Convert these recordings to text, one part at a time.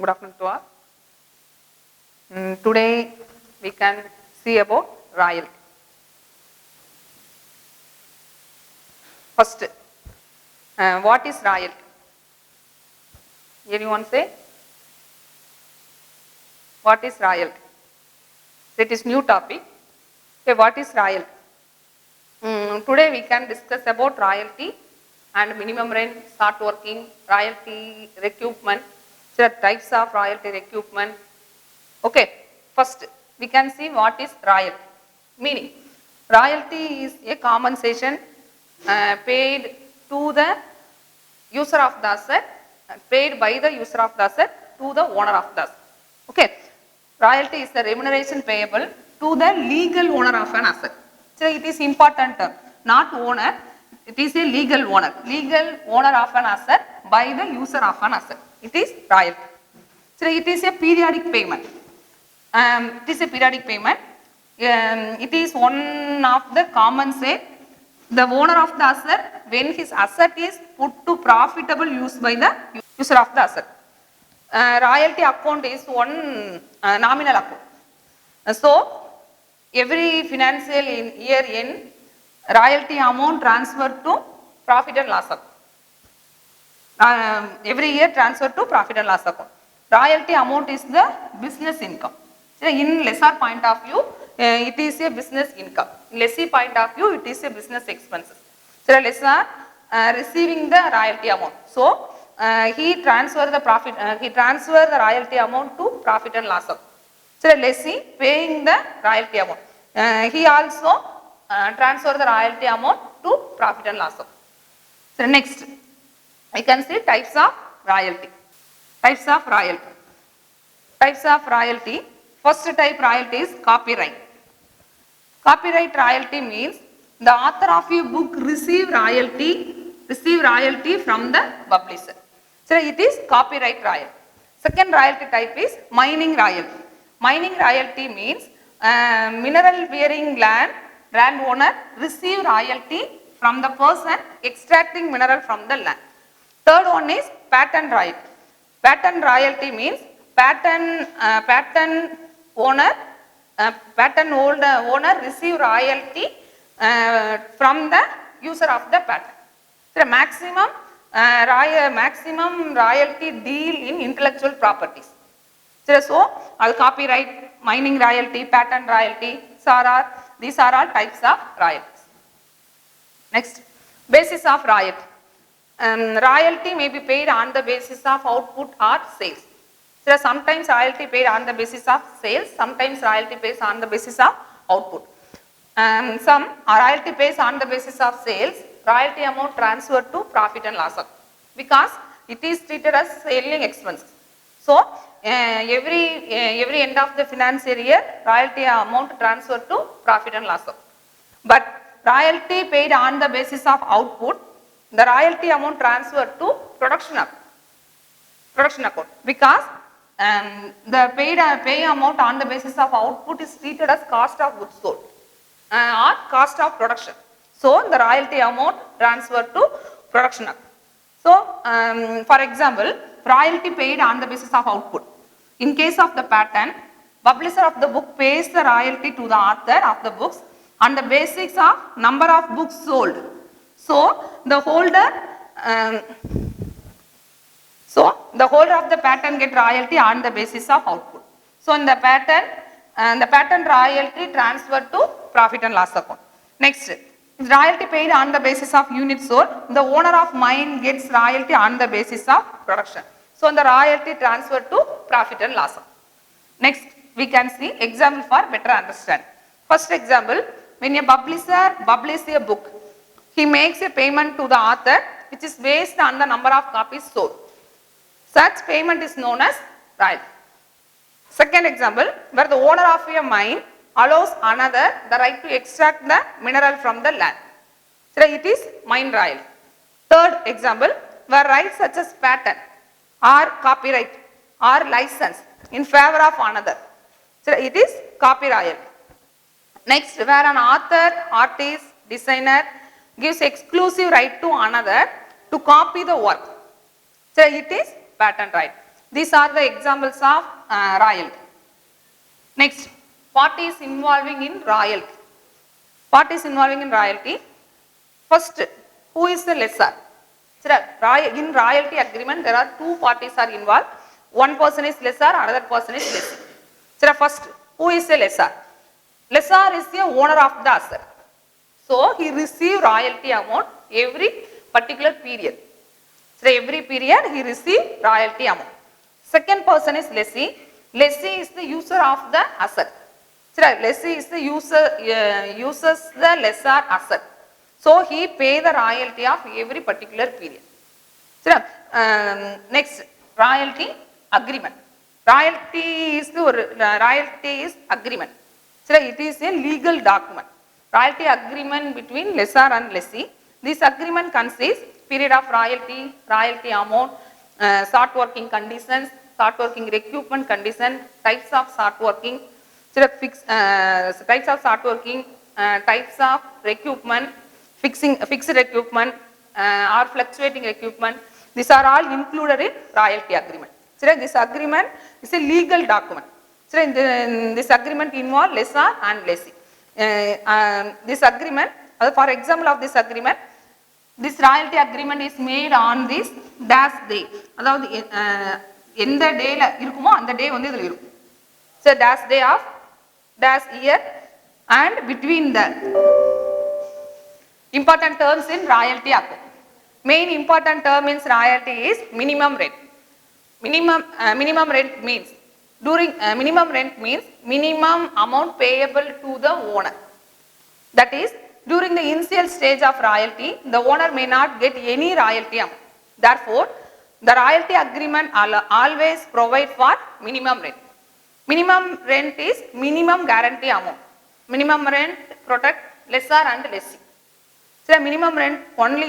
Good afternoon to all. Today we can see about royalty. First, what is royalty? Anyone say? What is royalty? That is new topic. Okay, what is royalty? Today we can discuss about royalty and minimum rent, start working, royalty recoupment, there are types of royalty recoupment. Okay, first we can see what is royalty. Meaning, royalty is a compensation paid to the user of the asset, paid by the user of the asset to the owner of the asset. Okay, royalty is the remuneration payable to the legal owner of an asset. So it is important term, not owner, it is a legal owner of an asset by the user of an asset. It is royalty. So it is a periodic payment. It is a periodic payment. It is one of the compensate the owner of the asset when his asset is put to profitable use by the user of the asset. Royalty account is one nominal account. So every financial year end, royalty amount transferred to profit and loss account. Every year transferred to profit and loss account. Royalty amount is the business income. So in lessor point of view, it is a business income. In lessee point of view, it is a business expenses. So lessor receiving the royalty amount. So he transfer the profit. He transfer the royalty amount to profit and loss account. So lessee paying the royalty amount. He also transfer the royalty amount to profit and loss account. So next, I can see types of royalty. Types of royalty. Types of royalty. First type royalty is copyright. Copyright royalty means the author of a book receive royalty from the publisher. So it is copyright royalty. Second royalty type is mining royalty. Mining royalty means mineral bearing landowner receive royalty from the person extracting mineral from the land. Third one is patent royalty. Patent royalty means patent owner receive royalty from the user of the patent. The maximum royalty deal in intellectual properties. So copyright, mining royalty, patent royalty, these are all types of royalties. Next, basis of royalty. Royalty may be paid on the basis of output or sales. So sometimes royalty paid on the basis of sales, sometimes royalty pays on the basis of output. Some royalty pays on the basis of sales, royalty amount transferred to profit and loss account because it is treated as selling expenses. So every end of the financial year, royalty amount transferred to profit and loss account. But royalty paid on the basis of output, the royalty amount transferred to production account because the pay amount on the basis of output is treated as cost of goods sold or cost of production. So the royalty amount transferred to production account. So for example, royalty paid on the basis of output. In case of the patent, publisher of the book pays the royalty to the author of the books on the basis of number of books sold. So the holder of the patent get royalty on the basis of output. So in the patent royalty transferred to profit and loss account. Next, royalty paid on the basis of units sold. The owner of mine gets royalty on the basis of production. So the royalty transferred to profit and loss account. Next, we can see example for better understanding. First example, when a publisher publishes a book, he makes a payment to the author which is based on the number of copies sold. Such payment is known as royalty. Second example, where the owner of a mine allows another the right to extract the mineral from the land. So it is mine royalty. Third example, where rights such as patent or copyright or license in favor of another. So it is copyright. Next, where an author, artist, designer gives exclusive right to another to copy the work. So it is patent right. These are the examples of royalty. Next, parties involving in royalty. Parties involving in royalty. First, who is the lessor? In royalty agreement, there are two parties are involved. One person is lessor, another person is lessee. First, who is the lessor? Lessor is the owner of the asset. So, he receives royalty amount every particular period. So, every period he receives royalty amount. Second person is lessee. Lessee is the user of the asset. Lessee is the uses the lessor asset. So, he pay the royalty of every particular period. Next, royalty agreement. Royalty is agreement. It is a legal document. Royalty agreement between lessor and lessee. This agreement consists period of royalty, royalty amount, start working conditions, start working recoupment condition, types of start working, types of start working, types of recoupment, fixed recoupment or fluctuating recoupment. These are all included in royalty agreement. This agreement is a legal document. This agreement involves lessor and lessee. This agreement, for example of this agreement, this royalty agreement is made on this dash day. அதாவது எந்த டேல இருக்குமோ அந்த டே வந்து இதுல இருக்கும். So dash day of dash year and between the important terms in royalty account. Main important term in royalty is minimum rent. Minimum rent means minimum rent means minimum amount payable to the owner. That is, during the initial stage of royalty, the owner may not get any royalty amount. Therefore, the royalty agreement always provide for minimum rent. Minimum rent is minimum guarantee amount. Minimum rent protect lessor and lessee. So, minimum rent only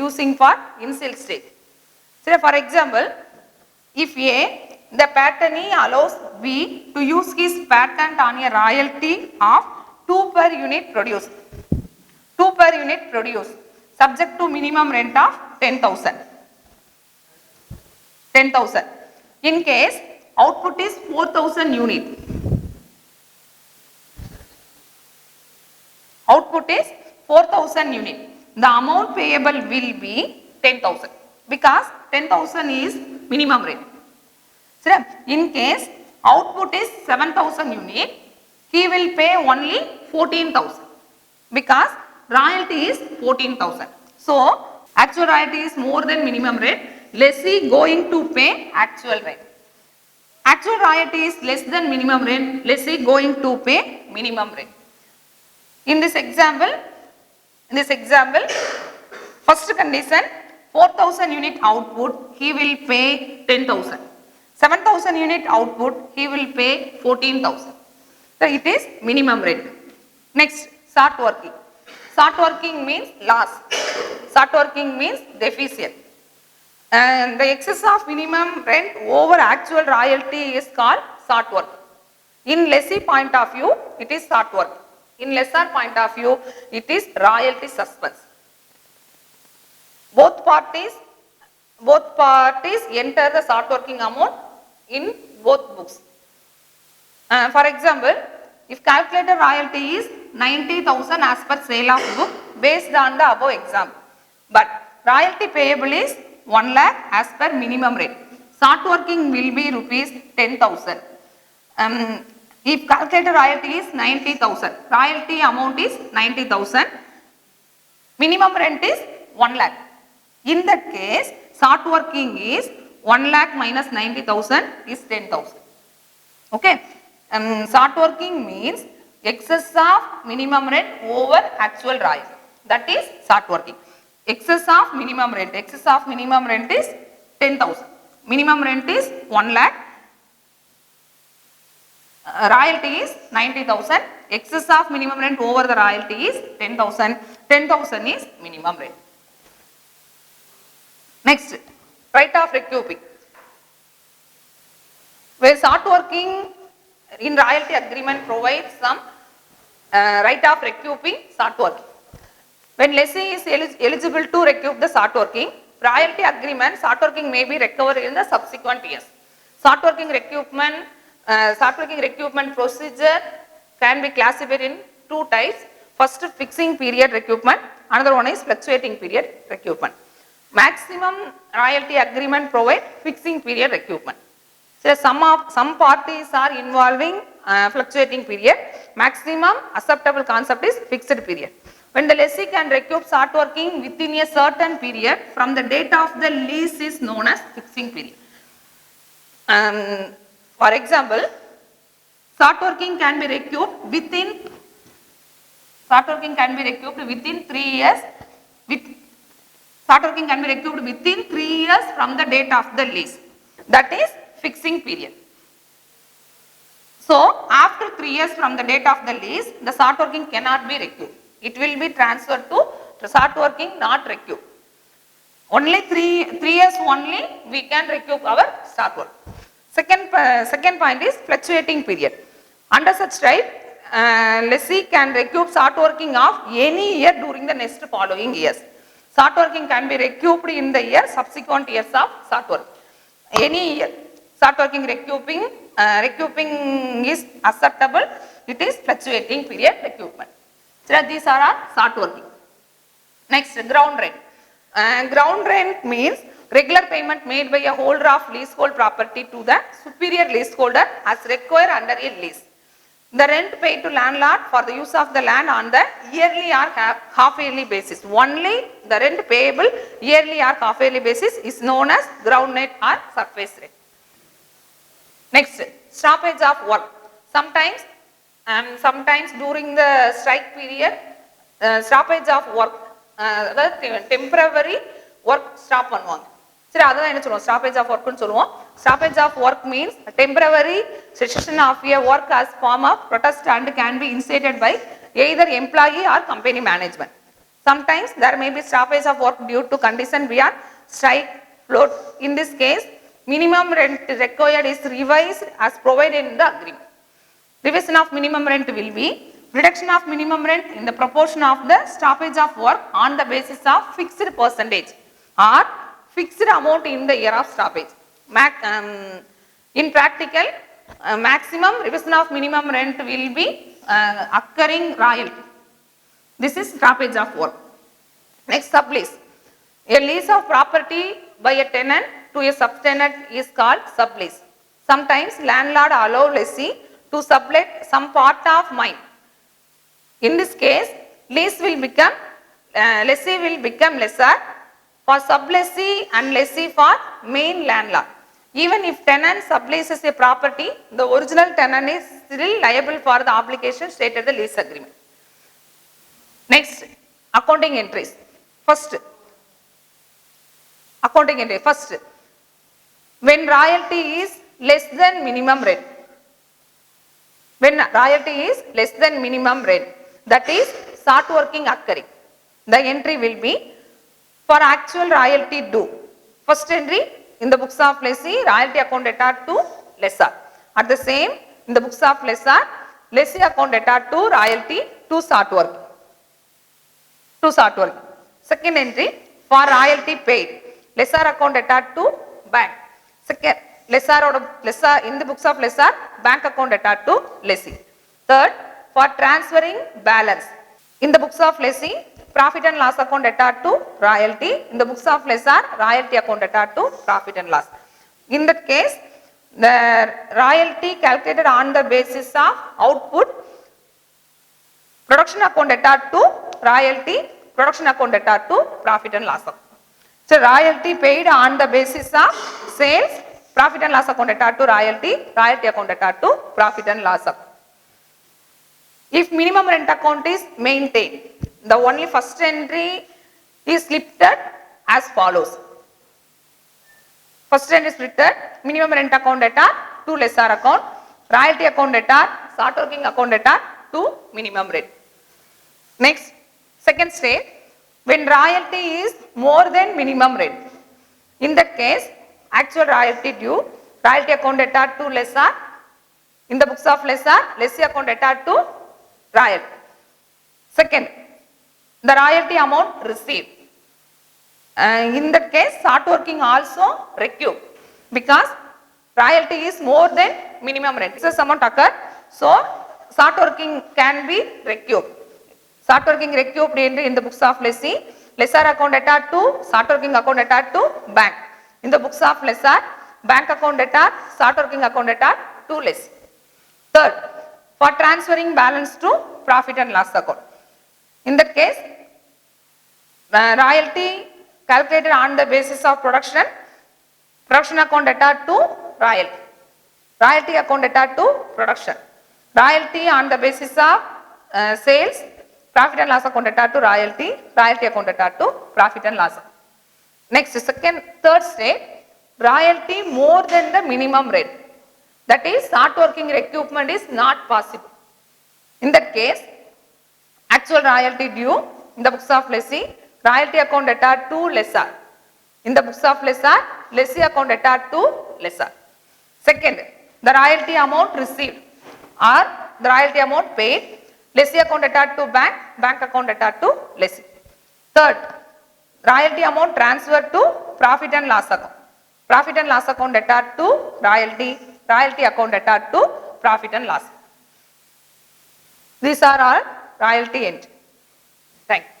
using for initial stage. So, for example, if A, the patentee allows B to use his patent on a royalty of 2 per unit produced. 2 per unit produced, subject to minimum rent of 10,000. 10,000. In case output is 4,000 unit. Output is 4,000 unit. The amount payable will be 10,000 because 10,000 is minimum rate. In case output is 7,000 unit, he will pay only 14,000 because royalty is 14,000. So, actual royalty is more than minimum rate. Lessee going to pay actual rate. Actual royalty is less than minimum rate. Lessee going to pay minimum rate. In this example, first condition, 4,000 unit output, he will pay 10,000. 7,000 unit output, he will pay 14,000. So, it is minimum rate. Next, short working. Short working means loss. Short working means deficit. And the excess of minimum rent over actual royalty is called short work. In lessee point of view, it is short work. In lessor point of view, it is royalty suspense. Both parties enter the short working amount in both books. For example, if calculated royalty is 90,000 as per sale of book based on the above example, but royalty payable is 1 lakh as per minimum rate. Short working will be rupees 10,000. If calculated royalty is 90,000, royalty amount is 90,000, minimum rent is 1 lakh. In that case, short working is 1 lakh minus 90,000 is 10,000. Okay. Short working means excess of minimum rent over actual royalty. That is short working. Excess of minimum rent. Excess of minimum rent is 10,000. Minimum rent is 1 lakh. Royalty is 90,000. Excess of minimum rent over the royalty is 10,000. 10,000 is minimum rent. Next, right of recouping. Where short working in royalty agreement provides some right of recouping short working. When lessee is eligible to recoup the short working, royalty agreement short working may be recovered in the subsequent years. Start working recoupment procedure can be classified in two types. First, fixing period recoupment. Another one is fluctuating period recoupment. Maximum royalty agreement provide fixing period recoupment. So some parties are involving fluctuating period. Maximum acceptable concept is fixed period. When the lessee can recoup start working within a certain period from the date of the lease is known as fixing period. For example, start working can be recouped within 3 years. Start working can be recouped within 3 years from the date of the lease. That is fixing period. So after 3 years from the date of the lease, the start working cannot be recouped. It will be transferred to start working, not recouped. Only 3 years only we can recoup our start work. Second point is fluctuating period. Under such type, lessee can recoup start working of any year during the next following years. Start working can be recouped in the year subsequent years of start work. Any year start working recouping is acceptable. It is fluctuating period recoupment. So these are our start working. Next, ground rent. Ground rent means regular payment made by a holder of leasehold property to the superior leaseholder as required under a lease. The rent paid to landlord for the use of the land on the yearly or half-yearly basis. Only the rent payable yearly or half-yearly basis is known as ground rent or surface rent. Next, stoppage of work. Sometimes during the strike period, stoppage of work, temporary work stop பண்ணுவாங்க. சரி, அதான் என்ன சொல்லுவோம், stoppage of ஒர்க்னு சொல்லுவோம். Stoppage of work means temporary cessation of a work as form of protest and can be initiated by either employee or company management. Sometimes there may be stoppage of work due to condition beyond strike float. In this case, minimum rent required is revised as provided in the agreement. Revision of minimum rent will be reduction of minimum rent in the proportion of the stoppage of work on the basis of fixed percentage or fixed amount in the year of stoppage. In practical, maximum revision of minimum rent will be occurring royalty. This is stoppage of work. Next, sublease. A lease of property by a tenant to a subtenant is called sublease. Sometimes landlord allow lessee to sublet some part of mine. In this case, lessee will become lessor for sublessee and lessee for main landlord. Even if tenant subleases a property, the original tenant is still liable for the obligation stated in the lease agreement. Next, accounting entries. First, accounting entry. First, when royalty is less than minimum rent. When royalty is less than minimum rent, that is start working occurring, the entry will be for actual royalty due. First entry in the books of lessee, royalty account attached to lessor. At the same, in the books of lessor, lessee account attached to royalty to start working. Second entry for royalty paid, lessor account attached to bank. Second, lessor in the books of lessor, bank account attached to lessee. Third, for transferring balance, in the books of lessee, profit and loss account attached to royalty. In the books of lessor, royalty account attached to profit and loss. In that case, the royalty calculated on the basis of output, production account attached to royalty, production account attached to profit and loss account. So royalty paid on the basis of sales, profit and loss account attached to royalty, royalty account attached to profit and loss account. If minimum rent account is maintained, the only first entry is splitted as follows. First entry is splitted, minimum rent account attached to lessor account, royalty account attached, start working account attached to minimum rent. Next, second stage, when royalty is more than minimum rent. In that case, actual royalty due, royalty account attached to lessor, in the books of lessor, lessee account attached to royalty. Second, the royalty amount received. In that case, start working also recoup, because royalty is more than minimum rent. Excess amount occur, so short working can be recouped. Short working recouped in the books of lessee. Lessor account attached to short working account attached to bank. In the books of lessor, bank account attached, short working account attached to lessee. Third, for transferring balance to profit and loss account. In that case, royalty calculated on the basis of production, production account attached to royalty, royalty account attached to production, royalty on the basis of sales, profit and loss account attached to royalty, royalty account attached to profit and loss. Next, third state, royalty more than the minimum rate. That is, short working recoupment is not possible. In that case, actual royalty due in the books of lessee, royalty account attached to lessor. In the books of lessor, lessee account attached to lessor. Second, the royalty amount received or the royalty amount paid, lessee account attached to bank, bank account attached to lessee. Third, royalty amount transferred to profit and loss account. Profit and loss account attached to royalty, royalty account attached to profit and loss. These are all royalty entry. Thank you.